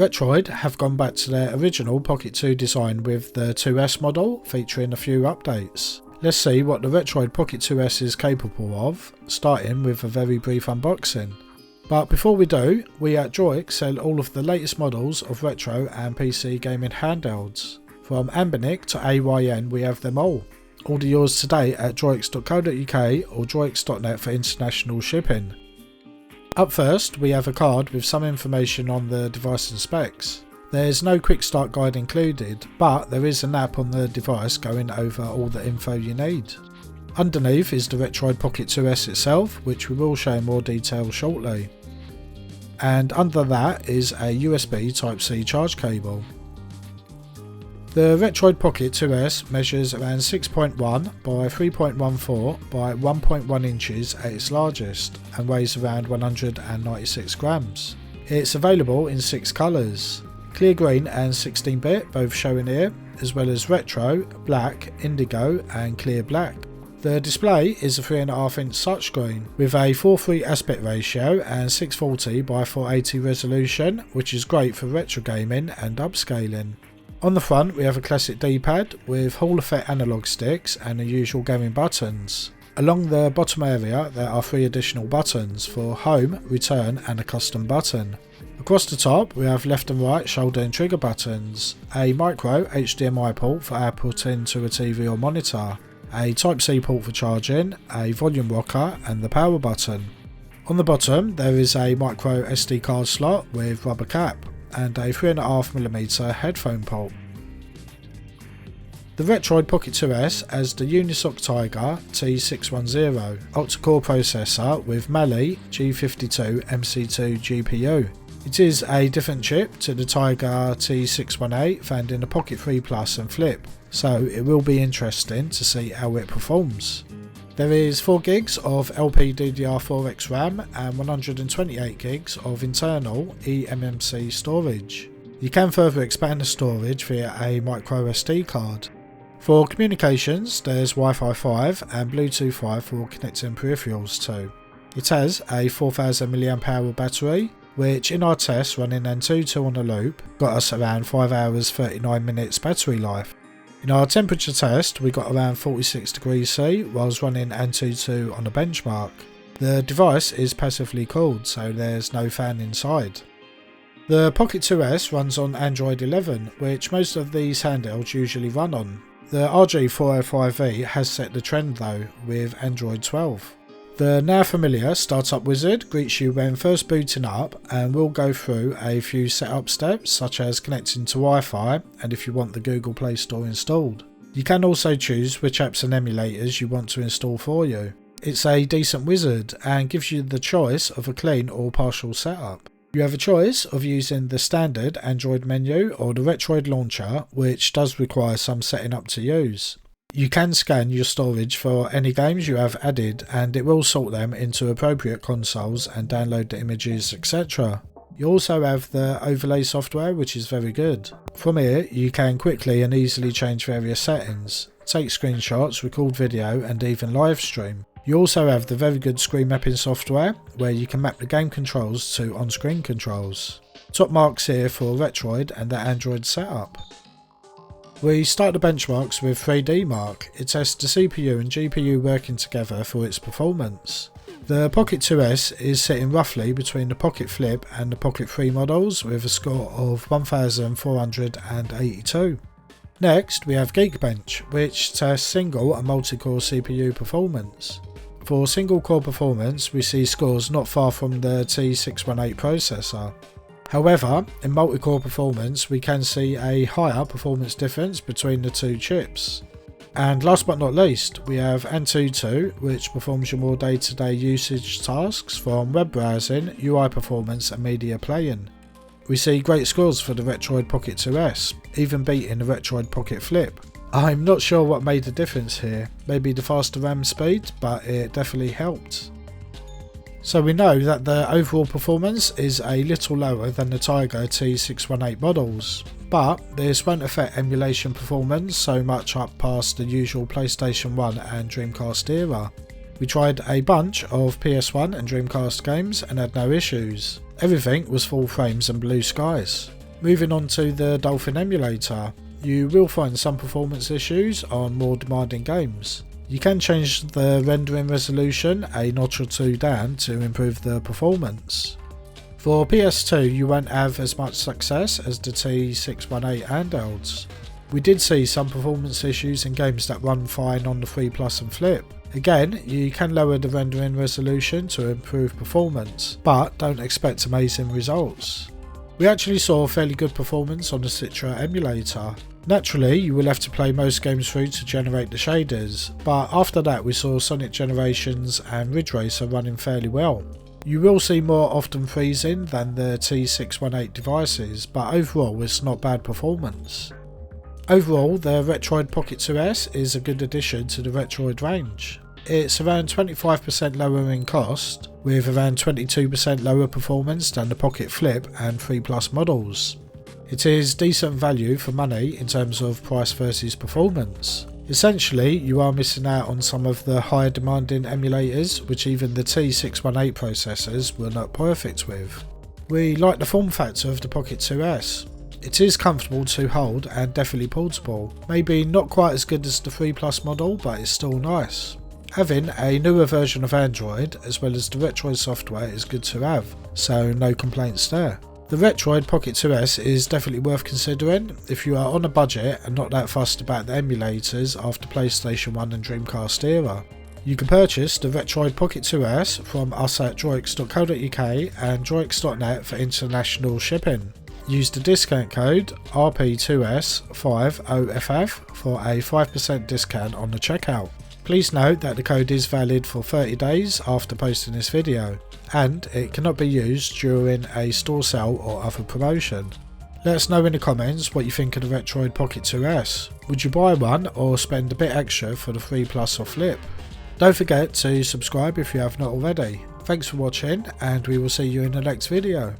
Retroid have gone back to their original Pocket 2 design with the 2S model, featuring a few updates. Let's see what the Retroid Pocket 2S is capable of, starting with a very brief unboxing. But before we do, we at DROIX sell all of the latest models of retro and PC gaming handhelds. From Ambinic to AYN, we have them all. Order yours today at droix.co.uk or droix.net for international shipping. Up first, we have a card with some information on the device and specs. There's no quick start guide included, but there is an app on the device going over all the info you need. Underneath is the Retroid Pocket 2S itself, which we will show in more detail shortly. And under that is a USB Type-C charge cable. The Retroid Pocket 2S measures around 6.1 by 3.14 by 1.1 inches at its largest and weighs around 196 grams. It's available in 6 colours, clear green and 16-bit, both shown here, as well as retro, black, indigo and clear black. The display is a 3.5 inch touchscreen with a 4:3 aspect ratio and 640 by 480 resolution, which is great for retro gaming and upscaling. On the front we have a classic D-pad with Hall effect analog sticks and the usual gaming buttons. Along the bottom area there are 3 additional buttons for home, return and a custom button. Across the top we have left and right shoulder and trigger buttons, a micro HDMI port for output into a TV or monitor, a Type-C port for charging, a volume rocker and the power button. On the bottom there is a micro SD card slot with rubber cap and a 3.5mm headphone port. The Retroid Pocket 2S has the Unisoc Tiger T610 octa-core processor with Mali G52MC2 GPU. It is a different chip to the Tiger T618 found in the Pocket 3 Plus and Flip, so it will be interesting to see how it performs. There is 4GB of LPDDR4x RAM and 128GB of internal eMMC storage. You can further expand the storage via a micro SD card. For communications there's Wi-Fi 5 and Bluetooth 5 for connecting peripherals too. It has a 4000 mAh battery, which in our tests running Antutu on a loop got us around 5 hours 39 minutes battery life. In our temperature test we got around 46 degrees C whilst running Antutu on a benchmark. The device is passively cooled, so there's no fan inside. The Pocket 2S runs on Android 11, which most of these handhelds usually run on. The RG405E has set the trend though, with Android 12. The now familiar startup wizard greets you when first booting up and will go through a few setup steps such as connecting to Wi-Fi and if you want the Google Play Store installed. You can also choose which apps and emulators you want to install for you. It's a decent wizard and gives you the choice of a clean or partial setup. You have a choice of using the standard Android menu or the Retroid launcher, which does require some setting up to use. You can scan your storage for any games you have added and it will sort them into appropriate consoles and download the images, etc. You also have the overlay software, which is very good. From here you can quickly and easily change various settings, take screenshots, record video and even live stream. You also have the very good screen mapping software where you can map the game controls to on-screen controls. Top marks here for Retroid and the Android setup. We start the benchmarks with 3D Mark. It tests the CPU and GPU working together for its performance. The Pocket 2S is sitting roughly between the Pocket Flip and the Pocket 3 models with a score of 1482. Next we have Geekbench, which tests single and multi-core CPU performance. For single core performance we see scores not far from the T618 processor. However, in multi-core performance we can see a higher performance difference between the two chips. And last but not least, we have Antutu, which performs your more day-to-day usage tasks from web browsing, UI performance and media playing. We see great scores for the Retroid Pocket 2S, even beating the Retroid Pocket Flip. I'm not sure what made the difference here, maybe the faster RAM speed, but it definitely helped. So we know that the overall performance is a little lower than the Tiger T618 models, but this won't affect emulation performance so much up past the usual PlayStation 1 and Dreamcast era. We tried a bunch of PS1 and Dreamcast games and had no issues. Everything was full frames and blue skies. Moving on to the Dolphin emulator, you will find some performance issues on more demanding games. You can change the rendering resolution a notch or two down to improve the performance. For PS2 you won't have as much success as the T618 handhelds. We did see some performance issues in games that run fine on the 3 Plus and Flip. Again, you can lower the rendering resolution to improve performance, but don't expect amazing results. We actually saw fairly good performance on the Citra emulator. Naturally, you will have to play most games through to generate the shaders, but after that we saw Sonic Generations and Ridge Racer running fairly well. You will see more often freezing than the T618 devices, but overall it's not bad performance. Overall, the Retroid Pocket 2S is a good addition to the Retroid range. It's around 25% lower in cost, with around 22% lower performance than the Pocket Flip and 3 Plus models. It is decent value for money in terms of price versus performance. Essentially, you are missing out on some of the higher demanding emulators which even the T618 processors were not perfect with. We like the form factor of the Pocket 2S. It is comfortable to hold and definitely portable. Maybe not quite as good as the 3 Plus model, but it's still nice. Having a newer version of Android as well as the Retroid software is good to have, so no complaints there. The Retroid Pocket 2S is definitely worth considering if you are on a budget and not that fussed about the emulators after PlayStation 1 and Dreamcast era. You can purchase the Retroid Pocket 2S from us at DROIX.co.uk and DROIX.net for international shipping. Use the discount code RP2S50FF for a 5% discount on the checkout. Please note that the code is valid for 30 days after posting this video, and it cannot be used during a store sale or other promotion. Let us know in the comments what you think of the Retroid Pocket 2S. Would you buy one or spend a bit extra for the 3 Plus or Flip? Don't forget to subscribe if you have not already. Thanks for watching, and we will see you in the next video.